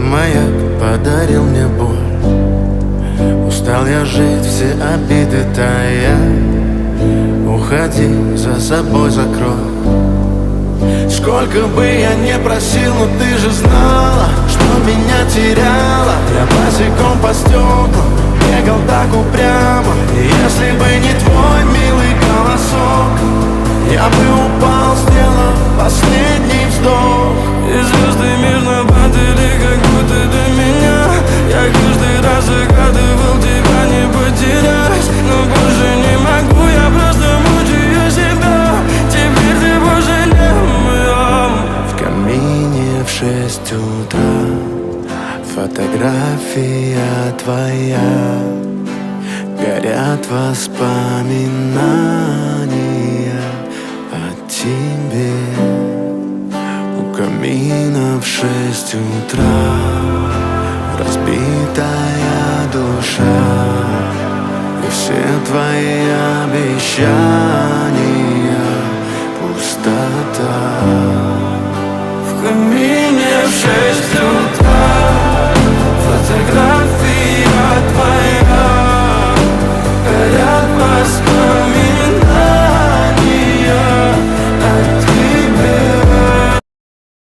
маяк подарил мне боль. Устал я жить, все обиды тая. Уходи, за собой закрой. Сколько бы я не просил, но ты же знала, что меня теряла. Я босиком по стеклам бегал так упрямо. И если бы не твой милый голосок, я бы упал, сделав последний вздох. И звезды мирно падали, как будто до меня. Я каждый раз загадывал тебя не потерять, но больше не могу, я просто мучаю себя. Теперь ты больше не моя. В камине в 6 утра фотография твоя. Горят воспоминания о тебе. У камина в 6 утра разбитая душа. И все твои обещания пустота.